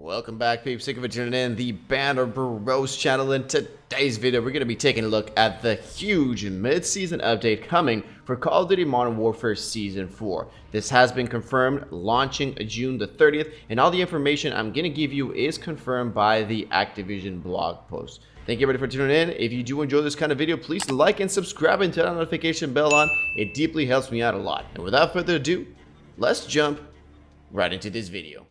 Welcome back, peeps. Thank you for tuning in the Banner Bros channel. In today's video, we're going to be taking a look at the huge mid-season update coming for Call of Duty Modern Warfare Season 4. This has been confirmed, launching June the 30th, and all the information I'm going to give you is confirmed by the Activision blog post. Thank you everybody for tuning in. If you do enjoy this kind of video, please like and subscribe and turn the notification bell on. It deeply helps me out a lot. And without further ado, let's jump right into this video.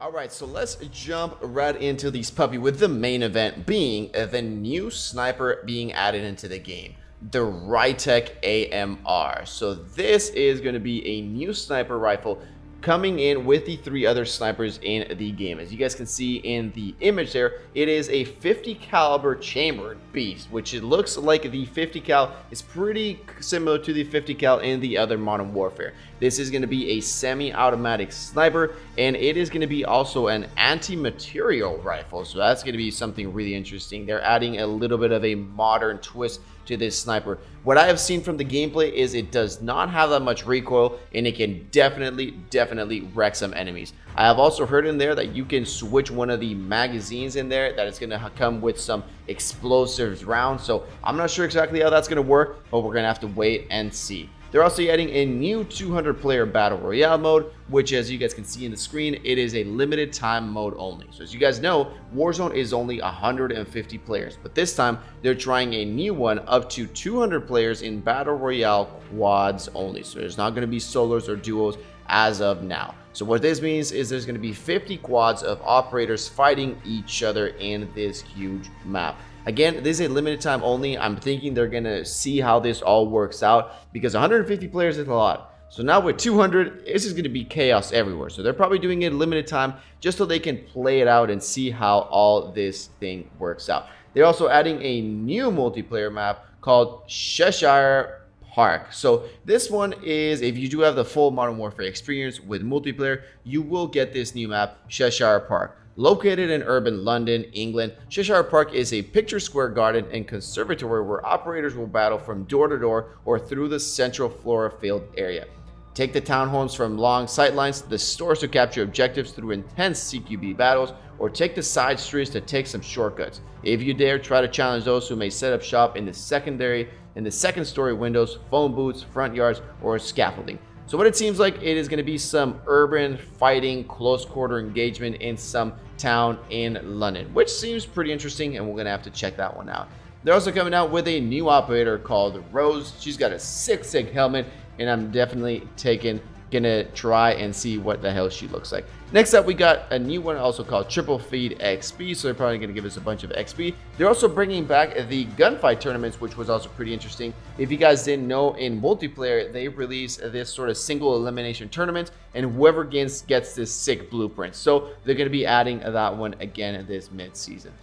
Alright, so let's jump right into these puppy with the main event being the new sniper being added into the game, the Rytec AMR. So this is going to be a new sniper rifle coming in with the three other snipers in the game. As you guys can see in the image there, it is a 50 caliber chambered beast, which it looks like the 50 cal is pretty similar to the 50 cal in the other Modern Warfare. This is going to be a semi-automatic sniper, and it is going to be also an anti-material rifle, so that's going to be something really interesting. They're adding a little bit of a modern twist to this sniper. What I have seen from the gameplay is it does not have that much recoil, and it can definitely wreck some enemies. I have also heard in there that you can switch one of the magazines in there, that it's going to come with some explosives rounds. So I'm not sure exactly how that's going to work, but we're going to have to wait and see. They're also adding a new 200-player Battle Royale mode, which, as you guys can see in the screen, it is a limited time mode only. So as you guys know, Warzone is only 150 players, but this time they're trying a new one up to 200 players in Battle Royale quads only. So there's not going to be solos or duos as of now. So what this means is there's going to be 50 quads of operators fighting each other in this huge map. Again, this is a limited time only. I'm thinking they're going to see how this all works out, because 150 players is a lot. So now with 200, this is going to be chaos everywhere. So they're probably doing it limited time just so they can play it out and see how all this thing works out. They're also adding a new multiplayer map called Cheshire Park. So this one is, if you do have the full Modern Warfare experience with multiplayer, you will get this new map, Cheshire Park. Located in urban London, England, Cheshire Park is a picture square garden and conservatory where operators will battle from door to door or through the central flora field area. Take the townhomes from long sightlines, the stores to capture objectives through intense CQB battles, or take the side streets to take some shortcuts. If you dare, try to challenge those who may set up shop in the second story windows, phone booths, front yards, or scaffolding. So what it seems like, it is going to be some urban fighting, close quarter engagement in some town in London, which seems pretty interesting, and we're going to have to check that one out. They're also coming out with a new operator called Rose. She's got a sick helmet, and I'm definitely gonna try and see what the hell she looks like. Next up, we got a new one also called Triple Feed XP, so they're probably gonna give us a bunch of XP. They're also bringing back the gunfight tournaments, which was also pretty interesting. If you guys didn't know, in multiplayer they released this sort of single elimination tournament, and whoever gets this sick blueprint. So they're gonna be adding that one again this mid-season.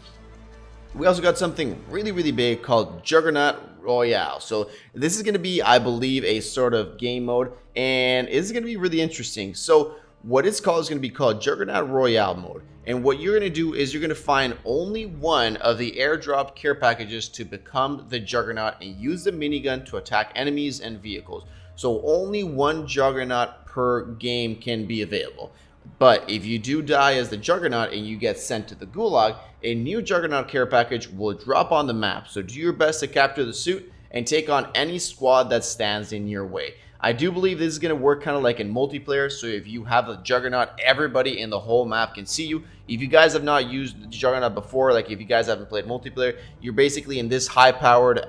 We also got something really big called Juggernaut Royale. So this is going to be, I believe, a sort of game mode, and it's going to be really interesting. So what it's called is going to be called Juggernaut Royale mode. And what you're going to do is you're going to find only one of the airdrop care packages to become the Juggernaut and use the minigun to attack enemies and vehicles. So only one Juggernaut per game can be available. But if you do die as the Juggernaut and you get sent to the Gulag, a new Juggernaut care package will drop on the map. So do your best to capture the suit and take on any squad that stands in your way. I do believe this is going to work kind of like in multiplayer. So if you have the Juggernaut, everybody in the whole map can see you. If you guys have not used the Juggernaut before, like if you guys haven't played multiplayer, you're basically in this high-powered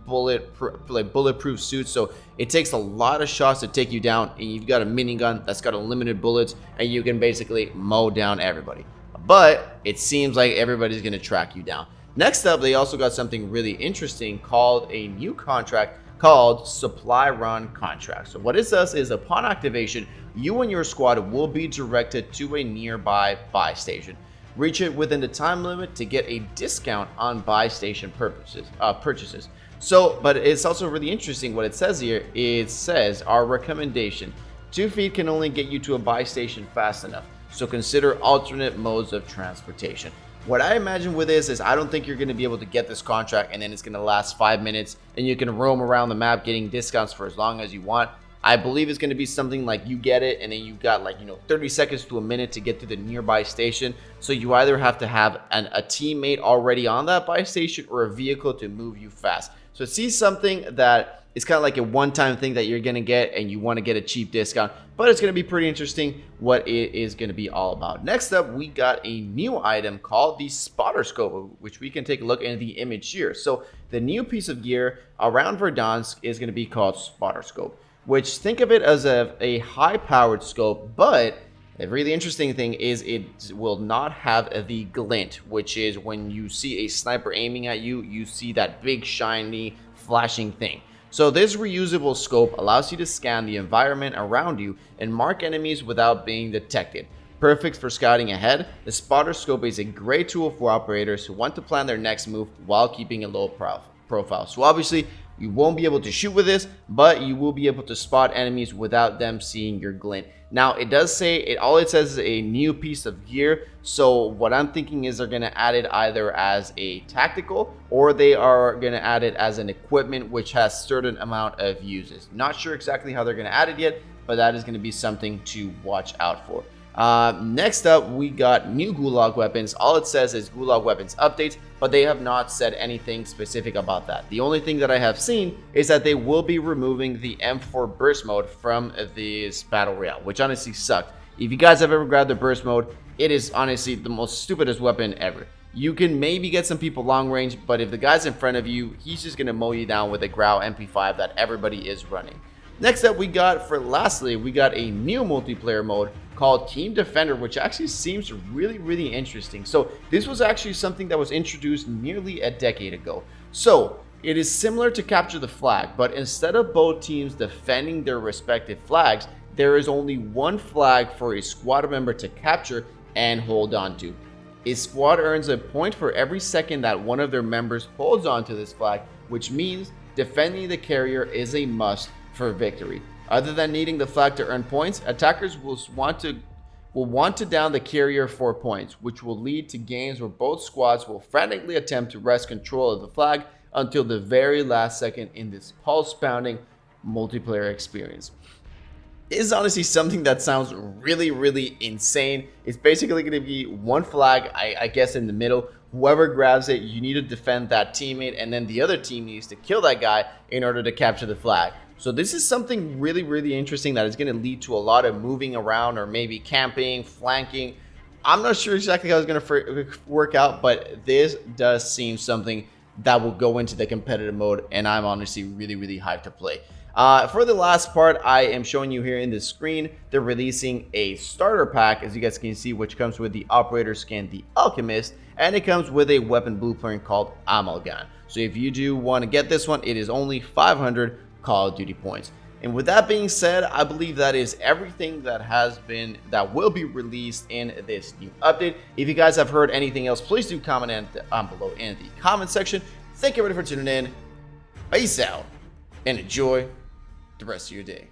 bulletproof suit. So it takes a lot of shots to take you down, and you've got a minigun that's got unlimited bullets, and you can basically mow down everybody. But it seems like everybody's going to track you down. Next up, they also got something really interesting called a new contract called Supply Run Contract. So what it does is, upon activation, you and your squad will be directed to a nearby buy station. Reach it within the time limit to get a discount on buy station purchases. So, but it's also really interesting what it says here. It says, our recommendation, 2 feet can only get you to a buy station fast enough. So consider alternate modes of transportation. What I imagine with this is I don't think you're going to be able to get this contract and then it's going to last 5 minutes and you can roam around the map getting discounts for as long as you want. I believe it's going to be something like you get it and then you got 30 seconds to a minute to get to the nearby station. So you either have to have a teammate already on that buy station or a vehicle to move you fast. So see something that it's kind of like a one-time thing that you're going to get and you want to get a cheap discount, but it's going to be pretty interesting what it is going to be all about. Next up, we got a new item called the spotter scope, which we can take a look in the image here. So the new piece of gear around Verdansk is going to be called spotter scope, which think of it as a high-powered scope, but the really interesting thing is it will not have the glint, which is when you see a sniper aiming at you, you see that big, shiny, flashing thing. So this reusable scope allows you to scan the environment around you and mark enemies without being detected. Perfect for scouting ahead, the spotter scope is a great tool for operators who want to plan their next move while keeping a low profile. So obviously, you won't be able to shoot with this, but you will be able to spot enemies without them seeing your glint. Now, it does say, all it says is a new piece of gear. So what I'm thinking is they're going to add it either as a tactical or they are going to add it as an equipment which has certain amount of uses. Not sure exactly how they're going to add it yet, but that is going to be something to watch out for. Next up, we got new Gulag weapons. All it says is Gulag weapons updates, but they have not said anything specific about that. The only thing that I have seen is that they will be removing the M4 burst mode from this battle royale, which honestly sucked. If you guys have ever grabbed the burst mode, it is honestly the most stupidest weapon ever. You can maybe get some people long range, but if the guy's in front of you, he's just gonna mow you down with a Grau MP5 that everybody is running. Next up, we got a new multiplayer mode called Team Defender, which actually seems really interesting. So this was actually something that was introduced nearly a decade ago. So it is similar to Capture the Flag, but instead of both teams defending their respective flags, there is only one flag for a squad member to capture and hold on to. A squad earns a point for every second that one of their members holds on to this flag, which means defending the carrier is a must for victory. Other than needing the flag to earn points, attackers will want to down the carrier for points, which will lead to games where both squads will frantically attempt to wrest control of the flag until the very last second in this pulse-pounding multiplayer experience. It is honestly something that sounds really insane. It's basically going to be one flag, I guess, in the middle. Whoever grabs it, you need to defend that teammate, and then the other team needs to kill that guy in order to capture the flag. So this is something really interesting that is going to lead to a lot of moving around or maybe camping, flanking. I'm not sure exactly how it's going to work out, but this does seem something that will go into the competitive mode, and I'm honestly really hyped to play. For the last part, I am showing you here in the screen, they're releasing a starter pack, as you guys can see, which comes with the operator skin, the Alchemist, and it comes with a weapon blueprint called Amalgam. So if you do want to get this one, it is only 500 Call of Duty points. And with that being said, I believe that is everything that will be released in this new update. If you guys have heard anything else, please do comment down below in the comment section. Thank you everybody for tuning in. Peace out and enjoy the rest of your day.